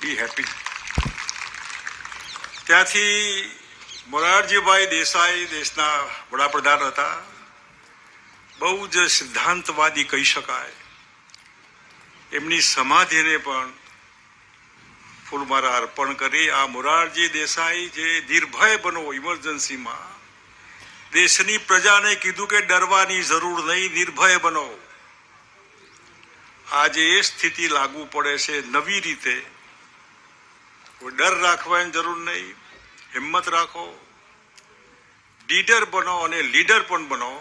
બી happy. ત્યાંથી મોરારજીભાઈ દેસાઈ દેશના વડાપ્રધાન હતા. બહુ જ સિદ્ધાંતવાદી કહી શકાય. એમની સમાધિને પણ ફૂલમાળા અર્પણ કરી. આ મોરારજી દેસાઈ જે નિર્ભય બનો ઇમરજન્સીમાં દેશની પ્રજાને કીધું કે ડરવાની જરૂર નહીં, નિર્ભય બનો. આજે એ સ્થિતિ લાગુ પડે છે નવી રીતે. કોઈ ડર રાખવાની જરૂર નહીં, હિંમત રાખો, લીડર બનો અને લીડર પણ બનો,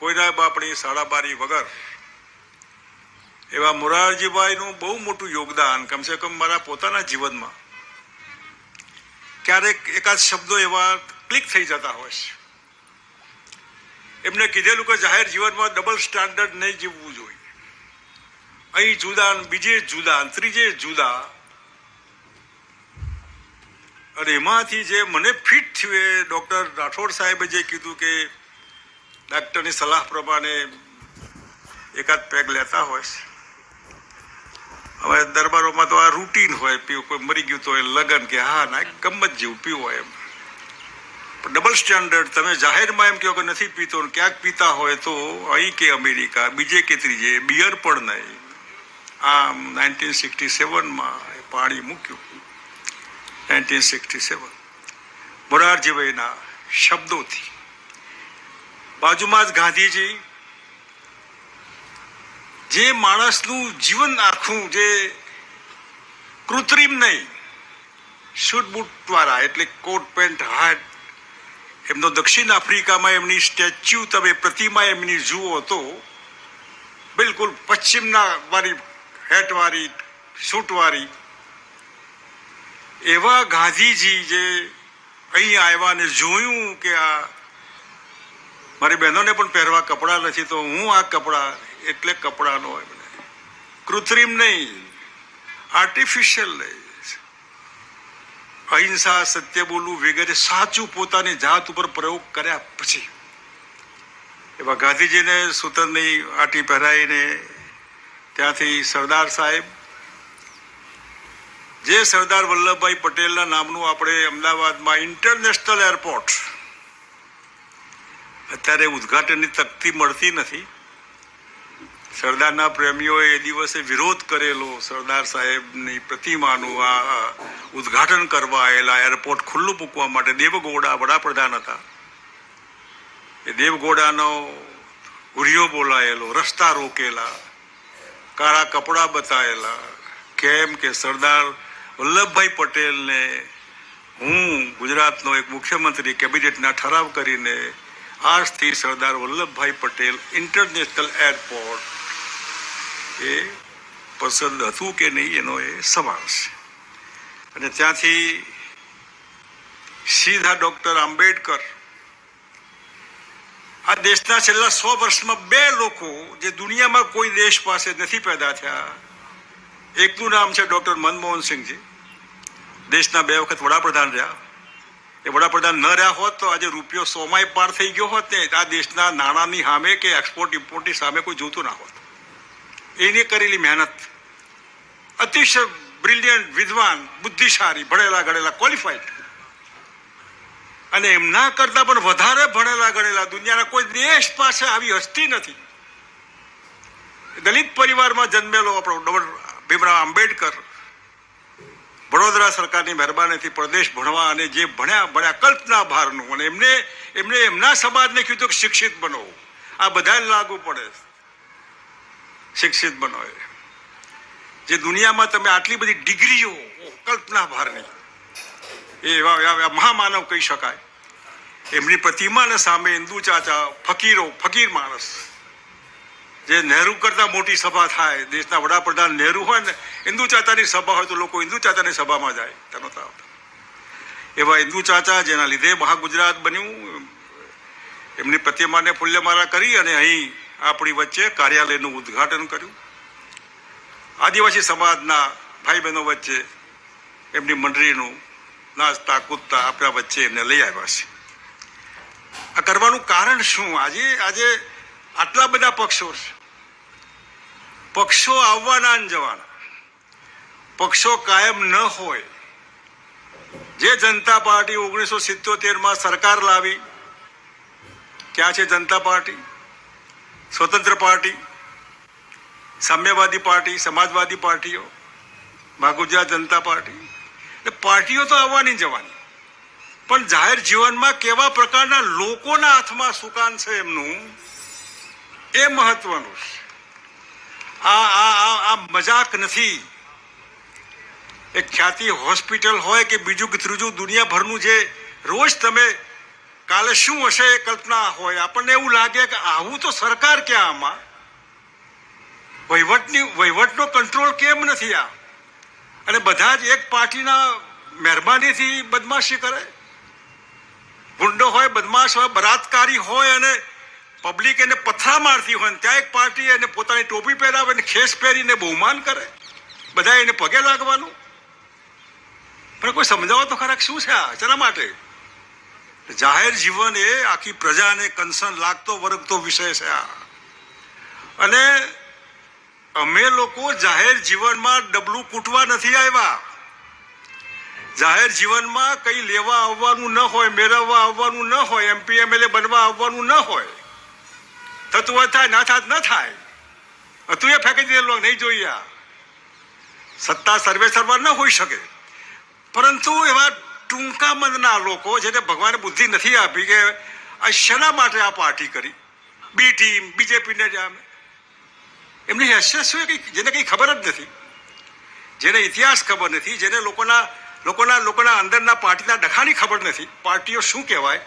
કોઈના બાપની સાડાબારી વગર. એવા મોરારજીભાઈનું બહુ મોટું યોગદાન કમસે કમ મારા પોતાના જીવનમાં ક્યારેક એકાદ શબ્દો એવા ક્લિક થઈ જતા હોય છે. એમને કીધેલું કે જાહેર જીવનમાં ડબલ સ્ટાન્ડર્ડ નહીં જીવવું જોઈએ. અહીં જુદા, બીજે જુદા, ત્રીજે જુદા. અને એમાંથી જે મને ફિટ થયું એ ડૉક્ટર રાઠોડ સાહેબે જે કીધું કે ડાક્ટરની સલાહ પ્રમાણે એકાદ પેગ લેતા હોય છે. હવે દરબારોમાં તો આ રૂટીન હોય, પીવું, કોઈ મરી ગયું તો એ લગન કે હા ના ગમત જેવું પીવું હોય એમ. પણ ડબલ સ્ટાન્ડર્ડ તમે જાહેરમાં એમ કહો કે નથી પીતો, ક્યાંક પીતા હોય તો અહીં કે અમેરિકા, બીજે કે ત્રીજે, બિયર પણ નહીં. આમ 1967માં પાણી મૂક્યું. 1967 મોરારજીભાઈના શબ્દોથી. બાજુમાં જ ગાંધીજી, જે માણસનું જીવન આખું જે કૃત્રિમ નહીં, શૂટ બૂટ વાળા, એટલે કોટ પેન્ટ હાટ. એમનો દક્ષિણ આફ્રિકામાં એમની સ્ટેચ્યુ, તમે પ્રતિમા એમની જુઓ તો બિલકુલ પશ્ચિમના વાળી હેટવાળી, સૂટવાળી. એવા ગાંધીજી જે અહીં આવ્યા ને જોયું કે આ મારી બહેનોને પણ પહેરવા કપડાં નથી તો હું આ કપડાં, એટલે કપડાનો એમને કૃત્રિમ નહીં, આર્ટિફિશિયલ નહીં, અહિંસા, સત્ય બોલવું વગેરે સાચું પોતાની જાત ઉપર પ્રયોગ કર્યા પછી એવા ગાંધીજીને સૂતરની આટી પહેરાઈને ત્યાંથી સરદાર સાહેબ, જે સરદાર વલ્લભભાઈ પટેલના નામનું આપણે અમદાવાદમાં ઇન્ટરનેશનલ એરપોર્ટ અત્યારે ઉદ્ઘાટનની તકતી મળતી નથી. સરદારના પ્રેમીઓએ એ દિવસે વિરોધ કરેલો. સરદાર સાહેબની પ્રતિમાનું આ ઉદ્ઘાટન કરવા આવેલા એરપોર્ટ ખુલ્લું મૂકવા માટે દેવગૌડા વડાપ્રધાન હતા. એ દેવગૌડાનો હુરિયો બોલાયેલો, રસ્તા રોકેલા, કાળા કપડાં બતાવેલા. કેમ કે સરદાર વલ્લભભાઈ પટેલને હું ગુજરાતનો એક મુખ્યમંત્રી કેબિનેટના ઠરાવ કરીને આજથી સરદાર વલ્લભભાઈ પટેલ ઇન્ટરનેશનલ એરપોર્ટ એ પસંદ હતું કે નહીં એનો એ સવાલ છે. અને ત્યાંથી સીધા ડૉક્ટર આંબેડકર. આ દેશના છેલ્લા 100 વર્ષમાં 2 લોકો જે દુનિયામાં કોઈ દેશ પાસે નથી પેદા થયા. એકનું નામ છે ડૉક્ટર મનમોહનસિંહજી, દેશના 2 વખત વડાપ્રધાન રહ્યા. એ વડાપ્રધાન ન રહ્યા હોત તો આજે રૂપિયો 100 પાર થઈ ગયો હોત ને આ દેશના નાણાંની સામે કે એક્સપોર્ટ ઇમ્પોર્ટની સામે કોઈ જોતું ના હોત. એને કરેલી મહેનત, અતિશય બ્રિલિયન્ટ, વિદ્વાન, બુદ્ધિશાળી, ભણેલા ગણેલા, ક્વોલિફાઈડ. અને એમના કરતાં પણ વધારે ભણેલા ગણેલા દુનિયાના કોઈ દેશ પાસે આવી હસ્તી નથી. દલિત પરિવારમાં જન્મેલો આપણો ડૉક્ટર ભીમરાવ આંબેડકર વડોદરા સરકારની મહેરબાનીથી પ્રદેશ ભણવા અને જે ભણ્યા કલ્પના ભારનું. અને એમને એમના સમાજને કીધું કે શિક્ષિત બનો. આ બધાને લાગુ પડે, શિક્ષિત બનો. જે દુનિયામાં તમે આટલી બધી ડિગ્રીઓ કલ્પના ભારની, એવા મહામાનવ કહી શકાય. એમની પ્રતિમાને સામે હિન્દુ ચાચા, ફકીર માણસ, જે નહેરુ કરતા મોટી સભા થાય, દેશના વડાપ્રધાન નહેરુ હોય ને, હિન્દુ ચાચાની સભા હોય તો લોકો હિન્દુ ચાચાની સભામાં જાય. તેનો તાપ એવા હિન્દુ ચાચા જેના લીધે મહાગુજરાત બન્યું. એમની પ્રતિમાને ફૂલ્યમાળા કરી અને અહીં આપણી વચ્ચે કાર્યાલયનું ઉદ્ઘાટન કર્યું. આદિવાસી સમાજના ભાઈ બહેનો વચ્ચે એમની મંડળીનું નાચતા કૂદતા આપણા વચ્ચે એમને લઈ આવ્યા છે. આ કરવાનું કારણ શું? આજે આટલા બધા પક્ષો છે. પક્ષો આવવાના ને જવાના, પક્ષો કાયમ ન હોય. જે જનતા પાર્ટી 1977માં સરકાર લાવી, ક્યાં છે જનતા પાર્ટી, સ્વતંત્ર પાર્ટી, સામ્યવાદી પાર્ટી, સમાજવાદી પાર્ટીઓ, ગુજરાત જનતા પાર્ટી, એટલે પાર્ટીઓ તો આવવાની જવાની, પણ જાહેર જીવનમાં કેવા પ્રકારના લોકોના હાથમાં સુકાન છે એમનું, એ મહત્વનું છે. આ મજાક નથી. એક ખ્યાતિ હોસ્પિટલ હોય કે બીજું કે ત્રીજું દુનિયાભરનું, જે રોજ તમે કાલે શું હશે એ કલ્પના હોય. આપણને એવું લાગે કે આવું તો સરકાર ક્યાં, આમાં વહીવટનો કંટ્રોલ કેમ નથી આ? અને બધા જ એક પાર્ટીના મહેરબાનીથી બદમાશી કરે. ગુંડો હોય, બદમાશ હોય, બળાત્કારી હોય અને પબ્લિક એને પથરા મારતી હોય, ત્યાં એક પાર્ટી એને પોતાની ટોપી પહેરાવે ને ખેસ પહેરીને બહુમાન કરે, બધા એને પગે લાગવાનું. પણ કોઈ સમજાવો તો ખરા શું છે આ, શેના માટે? જાહેર જીવન એ આખી પ્રજાને કન્સર્ન લાગતો વરગતો વિષય છે આ. અને અમે લોકો જાહેર જીવનમાં ડબલું કૂટવા નથી આવ્યા. જાહેર જીવનમાં કંઈ લેવા આવવાનું ન હોય, મેળવવા આવવાનું ન હોય, MP MLA બનવા આવવાનું ન હોય. થતું હોય થાય, ના થાય ન થાય. તું એ ફેંકી દીધેલો નહીં જોઈએ. સત્તા સર્વે સર્વા ન હોઈ શકે, પરંતુ એવા ટૂંકા મનના લોકો જેને ભગવાને બુદ્ધિ નથી આપી કે આ શેના માટે આ પાર્ટી કરી, બી ટીમ BJPને જામે, એમની હેસિયત શું, જેને કંઈ ખબર જ નથી, જેને ઇતિહાસ ખબર નથી, જેને લોકોના અંદરના પાર્ટીના ડખાની ખબર નથી. પાર્ટીઓ શું કહેવાય?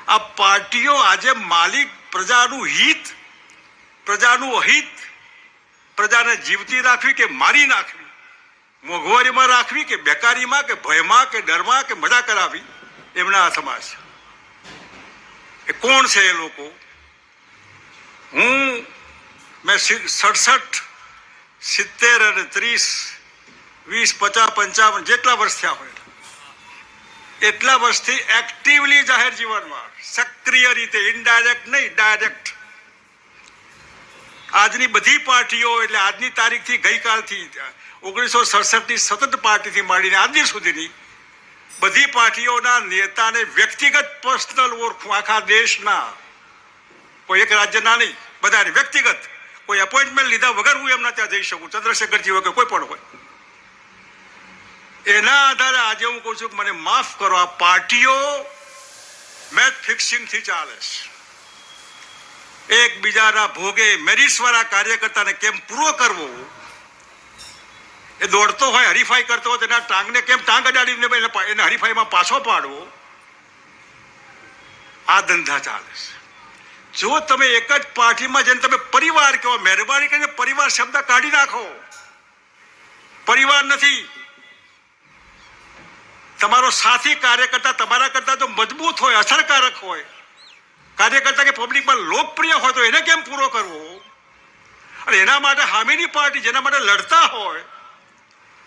આ પાર્ટીઓ આજે માલિક પ્રજાનું હિત, પ્રજાનું અહિત, પ્રજાને જીવતી રાખવી કે મારી નાખવી, મોંઘવારીમાં રાખવી કે બેકારીમાં કે ભયમાં કે ડરમાં કે મજા કરાવી, એમના હાથમાં છે. એ કોણ છે એ લોકો? મેં 67, 70 અને 30, 20, 50, 55 જેટલા વર્ષ થયા હોય એટલા વર્ષથી એક્ટિવલી જાહેર જીવનમાં સક્રિય રીતે, ઇનડાયરેક્ટ નહીં, ડાયરેક્ટ. આજની બધી પાર્ટીઓ, એટલે આજની તારીખથી, ગઈકાલથી 1967ની સતત પાર્ટીથી માંડીને આજ સુધીની બધી પાર્ટીઓના નેતાને વ્યક્તિગત પર્સનલ ઓળખું, આખા દેશના, કોઈ એક રાજ્યના નહીં, બધાને વ્યક્તિગત. કોઈ એપોઇન્ટમેન્ટ લીધા વગર હું એમના ત્યાં જઈ શકું, ચંદ્રશેખરજી વગર કોઈ પણ હોય. એના આધારે આજે હું કહું છું કે મને માફ કરો, આ પાર્ટીઓ મેચ ફિક્સિંગથી ચાલે છે. એકબીજાના ભોગે મેરિટ્સ વાળા કાર્યકર્તાને કેમ પૂરો કરવો, એ દોડતો હોય, હરીફાઈ કરતો હોય, તેના ટાંગને કેમ ટાંગ અડાડીને એને હરીફાઈમાં પાછો પાડવો, આ ધંધા ચાલે છે. જો તમે એક જ પાર્ટીમાં જેને તમે પરિવાર કહો, મહેરબાની કરીને પરિવાર શબ્દ કાઢી નાખો. પરિવાર નથી. તમારો સાથી કાર્યકર્તા તમારા કરતા જો મજબૂત હોય, અસરકારક હોય, કાર્યકર્તા કે પબ્લિકમાં લોકપ્રિય હોય, તો એને કેમ પૂરો કરવો? અને એના માટે સામેની પાર્ટી જેના માટે લડતા હોય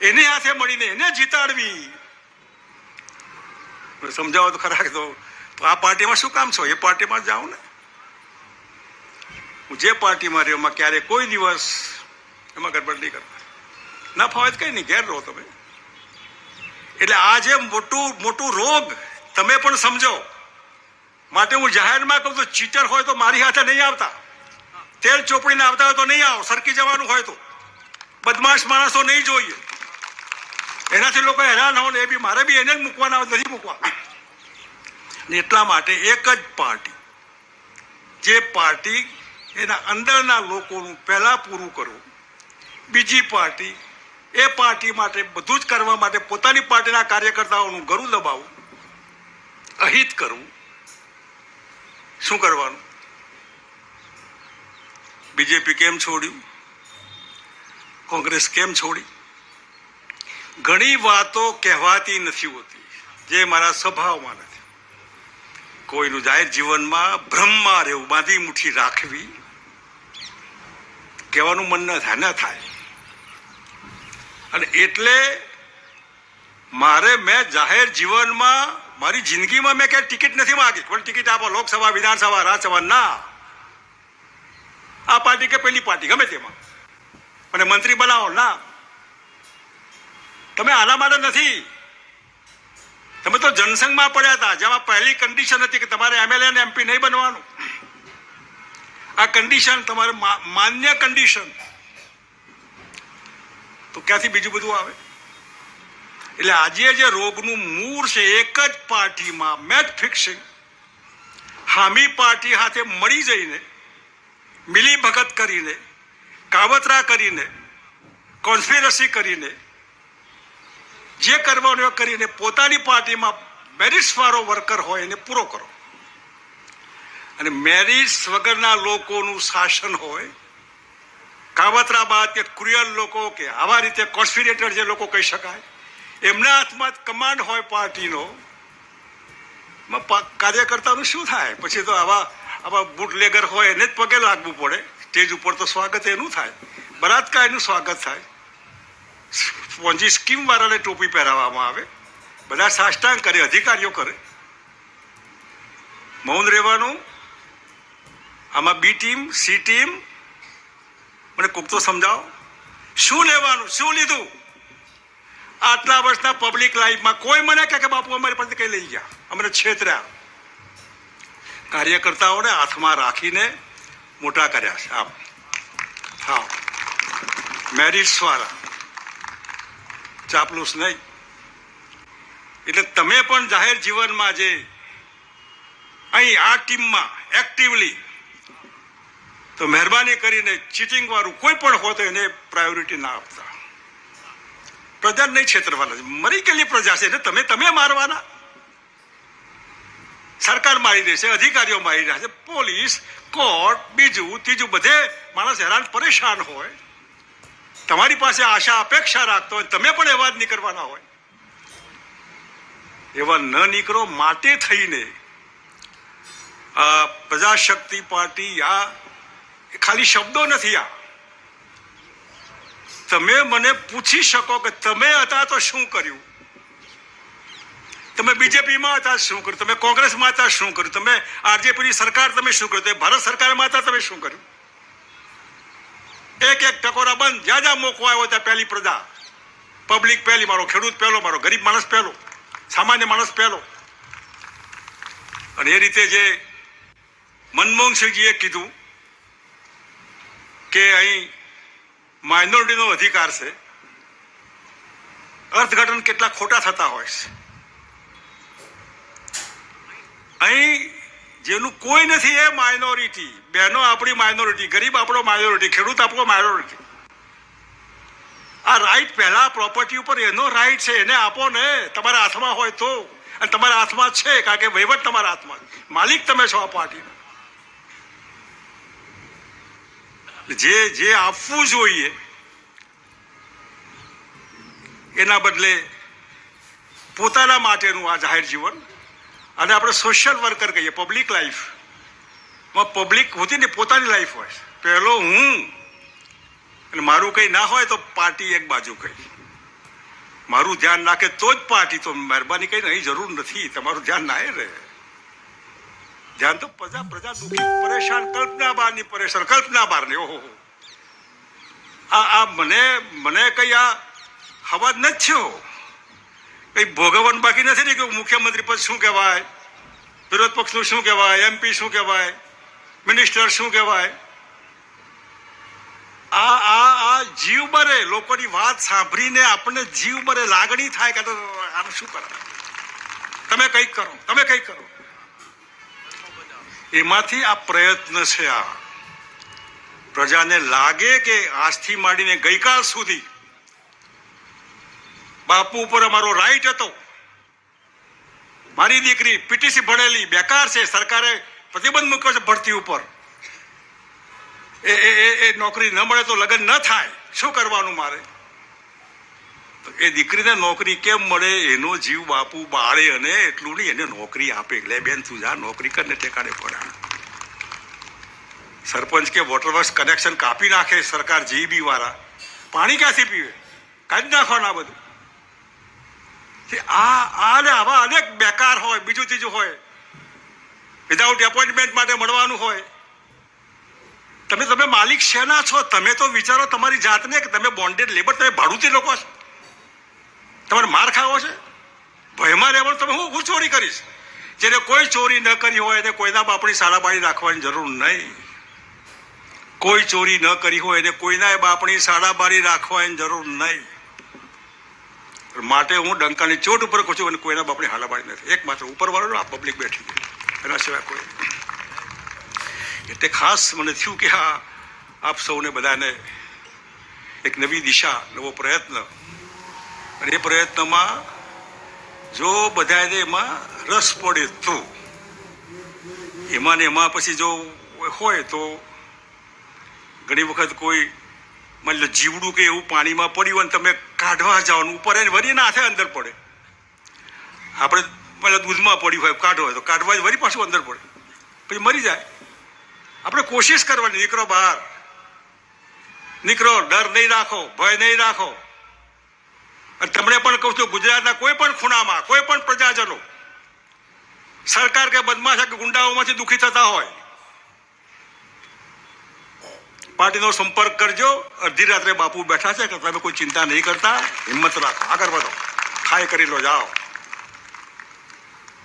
એને હાથે મળીને એને જીતાડવી. સમજાવો તો ખરા. તો આ પાર્ટીમાં શું કામ છો? એ પાર્ટીમાં જાઓ ને. હું જે પાર્ટીમાં રહ્યો એમાં ક્યારે કોઈ દિવસ એમાં ગડબડ નહીં કરતા. ના ફાવે તો કંઈ નહીં, ઘેર રહો તમે. એટલે આ જે મોટું રોગ તમે પણ સમજો. માટે હું જાહેરમાં કહું તો ચીટર હોય તો મારી હાથે નહીં આવતા, તેલ ચોપડીને આવતા હોય તો નહીં આવો, સરકી જવાનું હોય તો. બદમાશ માણસો નહીં જોઈએ, એનાથી લોકો હેરાન હોય, એ બી મારે બી એને જ મૂકવાના હોય, નથી મૂકવા. એટલા માટે એક જ પાર્ટી, જે પાર્ટી એના અંદરના લોકોનું પહેલા પૂરું કરવું, બીજી પાર્ટી એ પાર્ટી માટે બધું જ કરવા માટે પોતાની પાર્ટીના કાર્યકર્તાઓનું ગળું દબાવવું, અહિત કરવું. શું કરવાનું? BJP કેમ છોડ્યું? કોંગ્રેસ કેમ છોડી? ઘણી વાતો કહેવાતી નથી હોતી, જે મારા સ્વભાવમાં નથી. કોઈનું જાહેર જીવનમાં ભ્રમમાં રહેવું, બાંધી મુઠ્ઠી રાખવી, કહેવાનું મન ન થાય. અને એટલે મેં જાહેર જીવનમાં મારી જિંદગીમાં મેં ક્યાંય ટિકિટ નથી માંગી. પણ ટિકિટ આપો, લોકસભા, વિધાનસભા, રાજ્યસભા, ના. આ પાર્ટી કે પેલી પાર્ટી ગમે તેમાં, અને મંત્રી બનાવો, ના. તમે આના માટે નથી. તમે તો જનસંઘમાં પડ્યા હતા, જેમાં પહેલી કન્ડિશન હતી કે તમારે એમએલએ અને એમપી નહીં બનવાનું. આ કન્ડિશન તમારે માન્ય કન્ડિશન, તો ક્યાંથી બીજું બધું આવે? એટલે આજે જે રોગનું મૂળ છે એક જ પાર્ટીમાં મેચ ફિક્સિંગ, હામી પાર્ટી સાથે મળી જઈને મિલી ભગત કરીને, કાવતરા કરીને, કોન્સ્પિરસી કરીને, જે કરવાનું કરીને પોતાની પાર્ટીમાં મેરિટ્સ વાળો વર્કર હોય એને પૂરો કરો. અને મેરિટ્સ વગરના લોકોનું શાસન હોય, કાવતરાબાદ કે ક્રુઅલ લોકો કે આવા રીતે કોન્સ્પિરેટર જે લોકો કહી શકાય, એમના હાથમાં કમાન્ડ હોય પાર્ટીનો, કાર્યકર્તાનું શું થાય? પછી તો આવા બુટલેગર હોય એને જ પગે લાગવું પડે. સ્ટેજ ઉપર તો સ્વાગત એનું થાય, બળાત્કાર એનું સ્વાગત થાય, પોન્જી સ્કીમ વાળાને ટોપી પહેરાવવામાં આવે, બધા સાષ્ટાંગ કરે, અધિકારીઓ કરે. મૌન રહેવાનું. આમાં બી ટીમ, સી ટીમ, મને કોક તો સમજાવો, શું લેવાનું, શું લીધું? આટલા વર્ષના પબ્લિક લાઈફમાં કોઈ મને કહે કે બાપુ અમારી પાસે કઈ લઈ ગયા, અમને છેતર્યા. કાર્યકર્તાઓને હાથમાં રાખીને મોટા કર્યા છે. આમ હા, મેરિટ્સ વાળા, ચાપલુસ નહીં. એટલે તમે પણ જાહેર જીવનમાં જે અહીં આ ટીમમાં એક્ટિવલી, તો મહેરબાની કરીને ચીટિંગ વાળું કોઈ પણ હોય તો એને પ્રાયોરિટી ના આપતા. પ્રજા નહીં છેતરવાના, મરી ગયેલી પ્રજા છે એટલે તમે મારવાના. સરકાર મારી દેશે, અધિકારીઓ મારી રહ્યા છે, પોલીસ, કોર્ટ, બીજું ત્રીજું, બધે માણસ હેરાન પરેશાન હોય. તમારી પાસે આશા અપેક્ષા રાખતો હોય, તમે પણ એવા જ નીકળવાના હોય. એવા ન નીકળો માટે થઈને આ પ્રજાશક્તિ પાર્ટી, આ ખાલી શબ્દો નથી. આ તમે મને પૂછી શકો કે તમે હતા તો શું કર્યું, તમે બીજેપીમાં હતા શું કર્યું, તમે કોંગ્રેસમાં હતા શું કર્યું, તમે આરજેપીની સરકાર તમે શું કર્યું, તમે ભારત સરકારમાં હતા તમે શું કર્યું? એક એક ટકોરા બંધ, જ્યાં જ્યાં મોકો આવ્યો ત્યાં પહેલી પ્રજા, પબ્લિક પહેલી, મારો ખેડૂત પહેલો, મારો ગરીબ માણસ પહેલો, સામાન્ય માણસ પહેલો. અને એ રીતે જે મનમોહનસિંહજીએ કીધું કે અહીં માઇનોરિટીનો અધિકાર છે, અર્થઘટન કેટલા ખોટા થતા હોય છે. અહીં જેનું કોઈ નથી એ માઇનોરિટી, બહેનો આપણી માઇનોરિટી, ગરીબ આપણો માઇનોરિટી, ખેડૂત આપણો માઇનોરિટી. આ રાઈટ પહેલા પ્રોપર્ટી ઉપર એનો રાઈટ છે, એને આપો ને, તમારા હાથમાં હોય તો. અને તમારા હાથમાં છે, કારણ કે વહીવટ તમારા હાથમાં, માલિક તમે છો આ પાર્ટીના. જે આપવું જોઈએ એના બદલે પોતાના માટેનું આ જાહેર જીવન, અને આપણે સોશિયલ વર્કર કહીએ, પબ્લિક લાઈફમાં પબ્લિક હોતી ને પોતાની લાઈફ હોય. પહેલો હું, અને મારું કંઈ ના હોય તો પાર્ટી એક બાજુ કઈ, મારું ધ્યાન નાખે તો જ પાર્ટી. તો મહેરબાની કઈ અહીં જરૂર નથી, તમારું ધ્યાન ના રહે. ધ્યાન તો પ્રજા દુઃખી, પરેશાન, કલ્પના બહારની પરેશાન, કલ્પના બહારની. ઓહો, આ મને કઈ આ હવા જ નથી થયો, કઈ ભોગવવાનું બાકી નથી ને કે મુખ્યમંત્રી પદ શું કહેવાય, વિરોધ પક્ષનું શું કહેવાય, એમપી શું કહેવાય, મિનિસ્ટર શું કહેવાય. આ જીવ મરે, લોકોની વાત સાંભળીને આપણને જીવ મરે, લાગણી થાય કે આનું શું કરે, તમે કંઈક કરો, તમે કંઈક કરો. એમાંથી આ પ્રયત્ન છે. આ પ્રજાને લાગે કે આજથી માંડીને ગઈકાલ સુધી બાપુ ઉપર અમારો રાઈટ હતો, મારી દીકરી પીટીસી ભણેલી બેકાર છે, સરકારે પ્રતિબંધ મૂક્યો છે ભરતી ઉપર, એ નોકરી ન મળે તો લગ્ન ન થાય, શું કરવાનું મારે? તો એ દીકરીને નોકરી કેમ મળે એનો જીવ બાપુ બાળે, અને એટલું નહીં એને નોકરી આપે. લે બેન તું જા નોકરી કરીને ટેકાડે પડે. સરપંચ કે વોટર વર્ક્સ કનેક્શન કાપી નાખે સરકાર, જીબી વાળા, પાણી ક્યાંથી પીવે? કાઢી નાખવાના બધું. આવા અનેક બેકાર હોય, બીજું ત્રીજું હોય, વિધાઉટ એપોઇન્ટમેન્ટ માટે મળવાનું હોય. તમે માલિક શેના છો? તમે તો વિચારો તમારી જાતને કે તમે બોન્ડેડ લેબર, તમે ભાડુતી લોકો છો. તમારે માર ખાવો છે? ભયમાં રહેવાનું. તમે હું ચોરી કરીશ? જેને કોઈ ચોરી ન કરી હોય એને કોઈના બાપની સાડાબાડી રાખવાની જરૂર નહીં. કોઈ ચોરી ન કરી હોય એને કોઈના બાપની સાડાબાડી રાખવાની જરૂર નહીં. માટે હું ડંકાની ચોટ ઉપર કહું છું અને કોઈના બાપની હાડાબાડી નથી. એકમાત્ર ઉપરવાળો આ પબ્લિક બેઠી છે, એના સિવાય કોઈ. એટલે ખાસ મને થયું કે હા, આપ સૌને બધાને એક નવી દિશા, નવો પ્રયત્ન, અને એ પ્રયત્નમાં જો બધાને એમાં રસ પડે તો એમાં ને એમાં પછી જો હોય તો ઘણી વખત કોઈ માની લો જીવડું કે એવું પાણીમાં પડ્યું અને તમે કાઢવા જાઓ ઉપર એને વળી ના હાથે અંદર પડે. આપણે પેલા દૂધમાં પડ્યું હોય કાઢો હોય તો કાઢવા વળી પાછું અંદર પડે, પછી મરી જાય. આપણે કોશિશ કરવાની, નીકળો બહાર, નીકળો, ડર નહીં રાખો, ભય નહીં રાખો. અને તમને પણ કહું છું, ગુજરાતના કોઈ પણ ખૂણામાં કોઈ પણ પ્રજાજનો સરકાર કે બદમાશ કે ગુંડાઓમાંથી દુઃખી થતા હોય, પાર્ટીનો સંપર્ક કરજો. અડધી રાત્રે બાપુ બેઠા છે કે તમે કોઈ ચિંતા નહીં કરતા, હિંમત રાખો, આગળ વધો, ખાઈ કરી લો, જાઓ.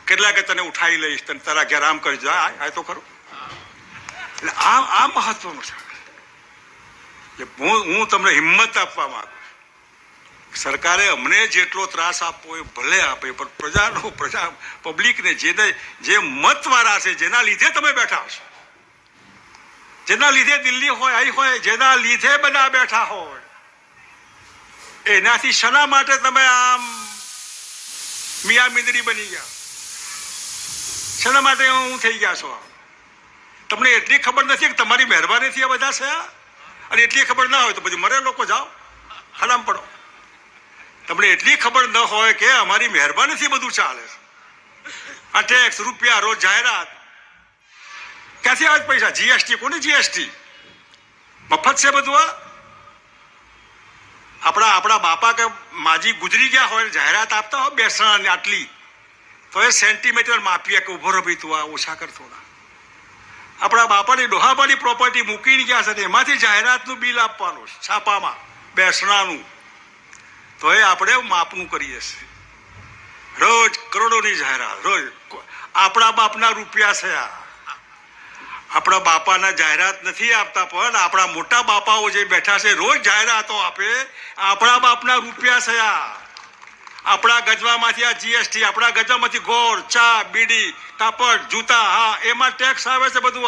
કેટલા કે તને ઉઠાવી લઈશ, તને તારા ઘેર આમ કરી જાય તો ખરું. એટલે આ મહત્વનું છે. એટલે હું તમને હિંમત આપવા માંગુ. સરકારે અમને જેટલો ત્રાસ આપવો એ ભલે આપે, પણ પબ્લિકને જે મતવાળા છે, જેના લીધે તમે બેઠા હશો, જેના લીધે દિલ્હી હોય, અહીં હોય, જેના લીધે બધા બેઠા હોય, એનાથી શના માટે તમે આમ મિયા મીંદડી બની ગયા? શના માટે હું થઈ ગયા છો? તમને એટલી ખબર નથી કે તમારી મહેરબાનીથી આ બધા છે? અને એટલી ખબર ના હોય તો પછી મરે લોકો, જાઓ હરામ પડો. તમને એટલી ખબર ન હોય કે અમારી મહેરબાનીથી બધું ચાલે છે. આ ટેક્સ, રૂપિયા, રોજ જાહેરાત, ક્યાંથી આવે પૈસા? જીએસટી. કોની જીએસટી? મફત છે બધું. આપણા બાપા કે માજી ગુજરી ગયા હોય, જાહેરાત આપતા હોય બેસણ આટલી, તો એ સેન્ટીમીટર માપીએ કે ઉભો રહો ભાઈ, તું આ ઓછા કર થોડા. આપણા બાપાની ડોહાબાની પ્રોપર્ટી મૂકીને ગયા છે, એમાંથી જાહેરાતનું બિલ આપવાનું છાપામાં બેસણાનું, તો એ આપણે માપનું કરીએ છીએ. રોજ કરોડોની જાહેરાત, રોજ. આપણા બાપના રૂપિયા છે આ. આપણા બાપાના જાહેરાત નથી આપતા, પણ આપણા મોટા બાપાઓ જે બેઠા છે રોજ જાહેરાતો આપે, આપણા બાપના રૂપિયા છે આ. આપણા ગજવામાંથી આ જીએસટી, આપણા ગજવામાંથી ગોળ, ચા, બીડી, કાપડ, જૂતા, હા એમાં ટેક્સ આવે છે બધું.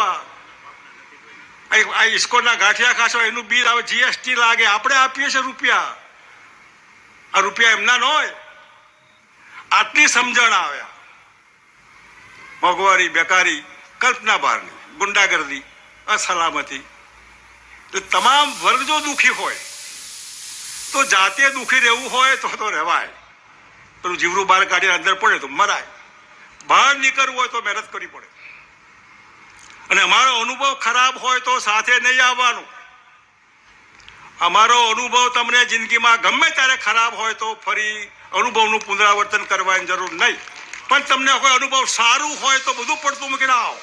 આ ઇસ્કોનના ગાંઠિયા ખાશો એનું બિલ આવે, જીએસટી લાગે, આપણે આપીએ છીએ રૂપિયા. આ રૂપિયા એમના ન હોય. આટલી સમજણ આવ્યા. મોંઘવારી, બેકારી, કલ્પના બહારની, ગુંડાગર્દી, અસલામતી, તો તમામ વર્ગ જો દુઃખી હોય તો જાતે દુઃખી રહેવું હોય તો રહેવાય. પેલું જીવરું બહાર કાઢીને અંદર પડે તો મરાય. બહાર નીકળવું હોય તો મહેનત કરવી પડે. અને અમારો અનુભવ ખરાબ હોય તો સાથે નહીં આવવાનું. અમારો અનુભવ તમને જિંદગીમાં ગમે ત્યારે ખરાબ હોય તો ફરી અનુભવનું પુનરાવર્તન કરવાની જરૂર નહીં. પણ તમને કોઈ અનુભવ સારું હોય તો બધું પડતું મૂકીને આવો,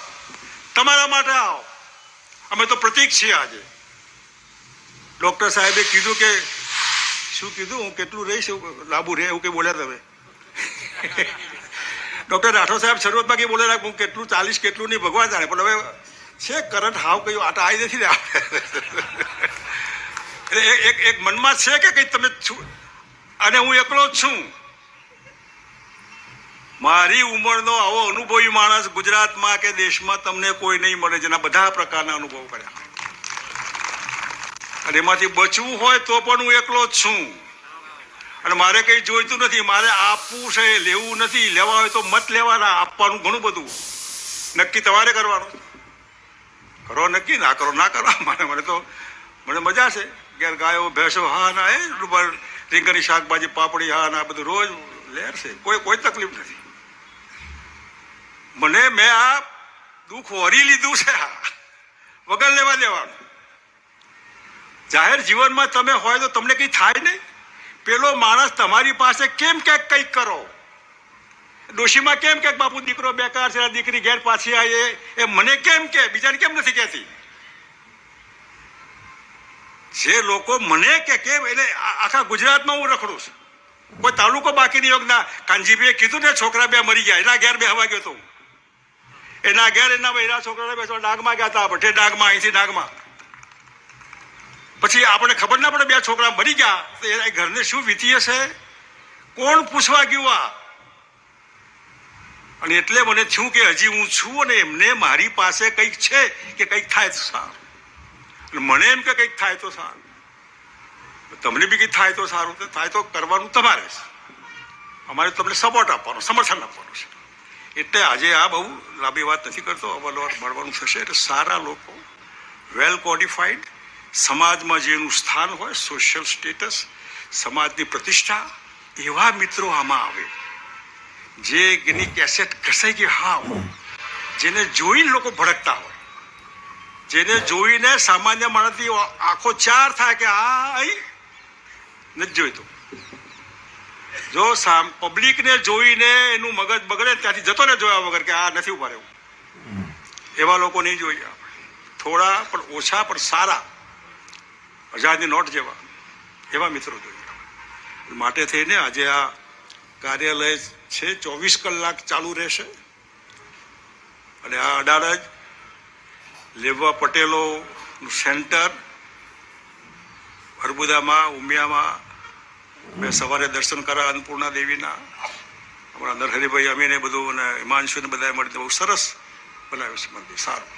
તમારા માટે આવો. અમે તો પ્રતીક છીએ. આજે ડોક્ટર સાહેબે કીધું કે શું કીધું, હું કેટલું રહીશ લાંબુ રહે એવું કંઈ બોલ્યા તમે? ડોક્ટર રાઠોડ સાહેબ શરૂઆતમાં કંઈ બોલેલા હું કેટલું ચાલીશ કેટલું નહીં ભગવાન જાણે, પણ હવે છે કરંટ હાવ કયું આટા આવી નથી ને. એટલે એક મનમાં છે કે કંઈ તમે છું, અને હું એકલો જ છું. મારી ઉંમરનો આવો અનુભવી માણસ ગુજરાતમાં કે દેશમાં તમને કોઈ નહીં મળે જેના બધા પ્રકારના અનુભવ કર્યા. અને એમાંથી બચવું હોય તો પણ હું એકલો જ છું. અને મારે કંઈ જોઈતું નથી, મારે આપવું છે, લેવું નથી. લેવા હોય તો મત લેવાના, આપવાનું ઘણું બધું. નક્કી તમારે કરવાનું. કરો નક્કી, ના કરો ના કરો. મને મજા છે. ઘેર ગાયો ભેંસો હા ના, એ રીંગણની શાકભાજી, પાપડી હા ના, બધું રોજ લેર છે. કોઈ તકલીફ નથી મને. મેં આ દુઃખ વરી લીધું છે વગર લેવા દેવાનું. જાહેર જીવનમાં તમે હોય તો તમને કંઈ થાય નહીં. પેલો માણસ તમારી પાસે કેમ ક્યાંક કંઈક કરો, ડોશીમાં કેમ ક્યાંક બાપુ દીકરો બેકાર છે, દીકરી ઘેર પાછી આવી, એ મને કેમ કે બીજાને કેમ નથી કહેતી? જે લોકો મને કે કેમ, એટલે આખા ગુજરાતમાં હું રખડું છું. કોઈ તાલુકો બાકી નહીં. યોગના કાનજીભાઈએ કીધું ને છોકરા બે મરી ગયા, એના ઘેર બેહવા ગયો હતો. એના ઘેર એના છોકરાને બેસવા ડાંગમાં ગયા હતા, ભટ્ટે ડાંગમાં, અહીંથી ડાંગમાં. પછી આપણે ખબર ના પડે બે છોકરા મરી ગયા તો એ ઘરને શું વીતી હશે, કોણ પૂછવા ગયું આ? અને એટલે મને થયું કે હજી હું છું અને એમને મારી પાસે કંઈક છે કે કંઈક થાય તો સારું. અને મને એમ કે કંઈક થાય તો સારું, તમને બી કંઈક થાય તો સારું. થાય તો કરવાનું તમારે છે, અમારે તમને સપોર્ટ આપવાનો, સમર્થન આપવાનું છે. એટલે આજે આ બહુ લાંબી વાત નથી કરતો, અવલોકન મળવાનું થશે. એટલે સારા લોકો, વેલ ક્વોલિફાઈડ, સમાજમાં જેનું સ્થાન હોય, સોશિયલ સ્ટેટસ, સમાજની પ્રતિષ્ઠા, એવા મિત્રો આમાં આવે. જે એની કેસેટ ઘસાઈ ગઈ, હા, જેને જોઈને લોકો ભડકતા હોય, જેને જોઈને સામાન્ય માણસની આંખો ચાર થાય કે આ અહીં નથી જોઈતું. જો પબ્લિકને જોઈને એનું મગજ બગડે ત્યાંથી જતો ને જોયા વગર કે આ નથી ઉભા રહેવું, એવા લોકો નહીં જોઈએ આપણે. થોડા પણ ઓછા પણ સારા, હજારની નોટ જેવા, એવા મિત્રો જોઈએ. માટે થઈને આજે આ કાર્યાલય છે 24 કલાક ચાલુ રહેશે. અને આ અડાલજ લેવા પટેલોનું સેન્ટર અર્બુદામાં, ઉમિયામાં મેં સવારે દર્શન કર્યા અન્નપૂર્ણા દેવીના. અમારા નરહરિભાઈ, અમીને બધું, અને હિમાંશુને બધાએ મળીને બહુ સરસ બનાવ્યું છે મંદિર, સારું.